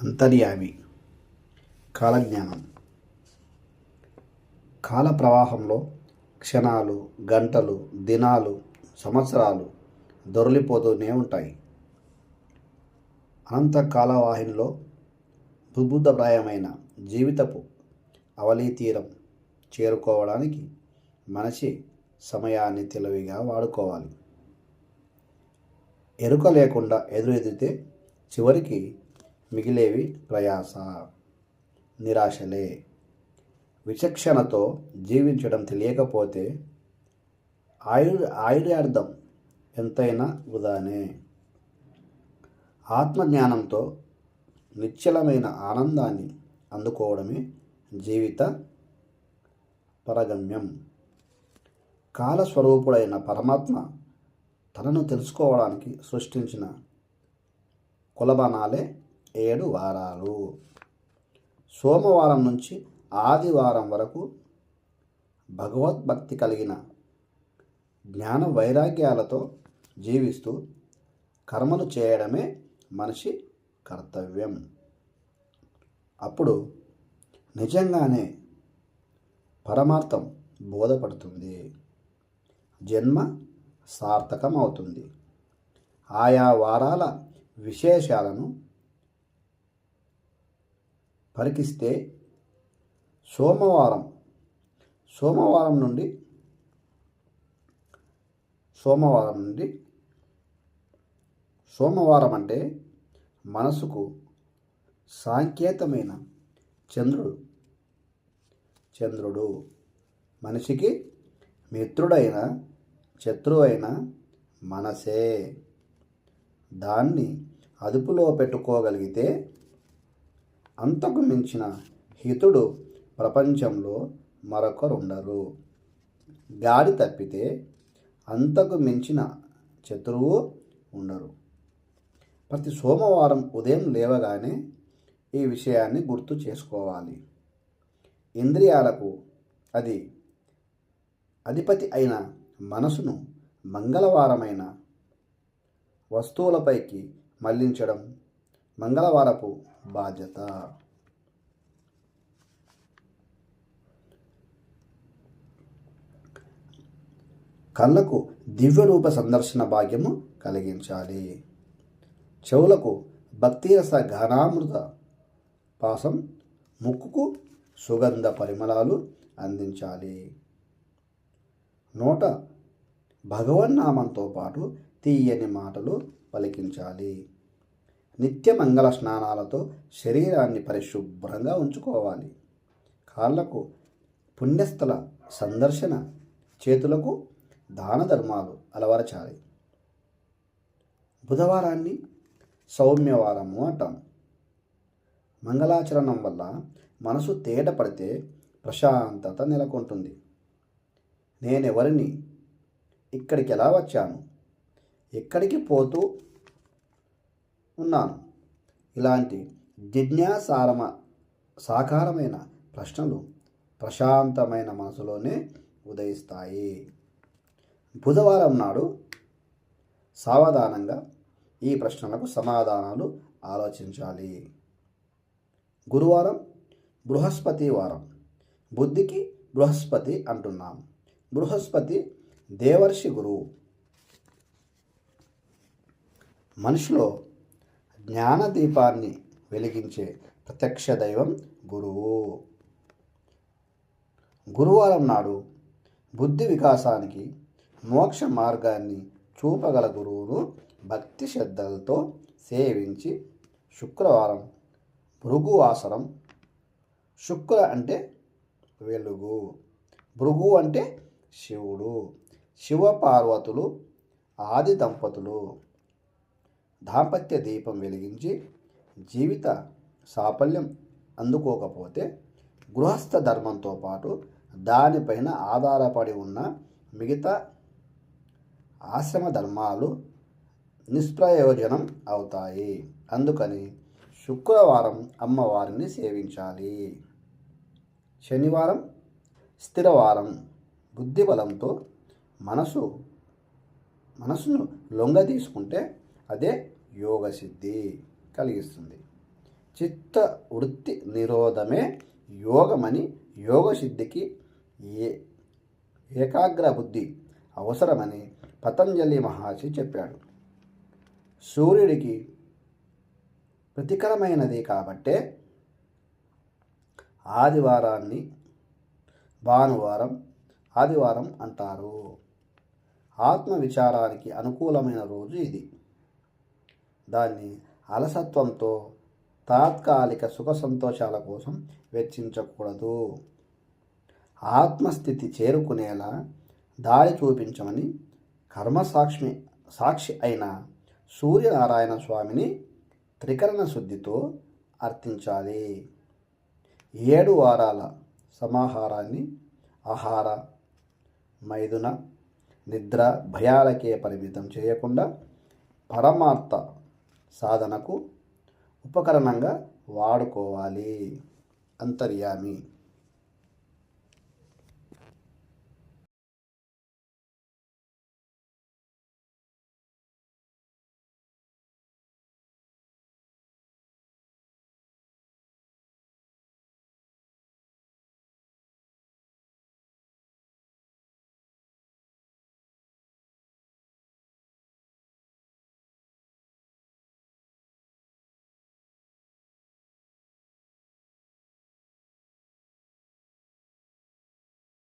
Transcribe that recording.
అంతర్యామి. కాలజ్ఞానం. కాల ప్రవాహంలో క్షణాలు, గంటలు, దినాలు, సంవత్సరాలు దొర్లిపోతూనే ఉంటాయి. అనంత కాలవాహినిలో దుర్బుద్ధప్రాయమైన జీవితపు అవలీతీరం చేరుకోవడానికి మనిషి సమయాన్ని తెలివిగా వాడుకోవాలి. ఎరుక లేకుండా ఎదురెదిరితే చివరికి మిగిలేవి ప్రయాస, నిరాశలే. విచక్షణతో జీవించడం తెలియకపోతే ఆయుర్దాయం ఎంతైనా వృధానే. ఆత్మజ్ఞానంతో నిశ్చలమైన ఆనందాన్ని అందుకోవడమే జీవిత పరగమ్యం. కాలస్వరూపుడైన పరమాత్మ తనను తెలుసుకోవడానికి సృష్టించిన కొలబనాలే 7 వారాలు. సోమవారం నుంచి ఆదివారం వరకు భగవద్భక్తి కలిగిన జ్ఞాన వైరాగ్యాలతో జీవిస్తూ కర్మలు చేయడమే మనిషి కర్తవ్యం. అప్పుడు నిజంగానే పరమార్థం బోధపడుతుంది, జన్మ సార్థకం అవుతుంది. ఆయా వారాల విశేషాలను పరికిస్తే సోమవారం నుండి సోమవారం అంటే మనసుకు సాంకేతమైన చంద్రుడు, మనిషికి మిత్రుడైన శత్రువైన మనసే. దాన్ని అదుపులో పెట్టుకోగలిగితే అంతకు మించిన హితుడు ప్రపంచంలో మరొకరుండరు. గాడి తప్పితే అంతకు మించిన శత్రువు ఉండరు. ప్రతి సోమవారం ఉదయం లేవగానే ఈ విషయాన్ని గుర్తు చేసుకోవాలి. ఇంద్రియాలకు అధిపతి అయిన మనసును మంగళవారమైన వస్తువులపైకి మళ్లించడం మంగళవారపు బాధ్యత. కళ్ళకు దివ్యరూప సందర్శన భాగ్యము కలిగించాలి. చెవులకు భక్తిరస ఘనామృత పాసం, ముక్కుకు సుగంధ పరిమళాలు అందించాలి. నోట భగవన్నామంతో పాటు తీయని మాటలు పలికించాలి. నిత్య మంగళ స్నానాలతో శరీరాన్ని పరిశుభ్రంగా ఉంచుకోవాలి. కాళ్ళకు పుణ్యస్థల సందర్శన, చేతులకు దాన ధర్మాలు అలవరచాలి. బుధవారాన్ని సౌమ్యవారము అంటాం. మంగళాచరణం వల్ల మనసు తేట పడితే ప్రశాంతత నెలకొంటుంది. నేనెవరిని, ఇక్కడికి ఎలా వచ్చాను, ఎక్కడికి పోతూ ఉన్నాను, ఇలాంటి సాకారమైన ప్రశ్నలు ప్రశాంతమైన మనసులోనే ఉదయిస్తాయి. బుధవారం నాడు సావధానంగా ఈ ప్రశ్నలకు సమాధానాలు ఆలోచించాలి. గురువారం బృహస్పతి వారం. బుద్ధికి బృహస్పతి అంటున్నాం. బృహస్పతి దేవర్షి గురువు. మనిషిలో జ్ఞాన దీపాన్ని వెలిగించే ప్రత్యక్ష దైవం గురువు. గురువారం నాడు బుద్ధి వికాసానికి మోక్ష మార్గాన్ని చూపగల గురువును భక్తి శ్రద్ధలతో సేవించి శుక్రవారం భృగువాసరం. శుక్ర అంటే వెలుగు, భృగు అంటే శివుడు. శివపార్వతులు ఆది దంపతులు దాంపత్య దీపం వెలిగించి జీవిత సాఫల్యం అందుకోకపోతే గృహస్థ ధర్మంతో పాటు దానిపైన ఆధారపడి ఉన్న మిగతా ఆశ్రమ ధర్మాలు నిష్ప్రయోజనం అవుతాయి. అందుకని శుక్రవారం అమ్మవారిని సేవించాలి. శనివారం స్థిరవారం. బుద్ధిబలంతో మనసును లొంగ తీసుకుంటే అదే యోగసిద్ధి కలిగిస్తుంది. చిత్త వృత్తి నిరోధమే యోగమని, యోగసిద్ధికి ఏకాగ్ర బుద్ధి అవసరమని పతంజలి మహర్షి చెప్పాడు. సూర్యుడికి ప్రతికరమైనది కాబట్టే ఆదివారాన్ని భానువారం, ఆదివారం అంటారు. ఆత్మవిచారానికి అనుకూలమైన రోజు ఇది. దాన్ని అలసత్వంతో, తాత్కాలిక సుఖ సంతోషాల కోసం వెచ్చించకూడదు. ఆత్మస్థితి చేరుకునేలా దారి చూపించమని సాక్షి అయిన సూర్యనారాయణ స్వామిని త్రికరణ శుద్ధితో అర్థించాలి. 7 వారాల సమాహారాన్ని ఆహార, మైథున, నిద్ర, భయాలకే పరిమితం చేయకుండా పరమార్థ సాధనకు ఉపకరణంగా వాడుకోవాలి. అంతర్యామి.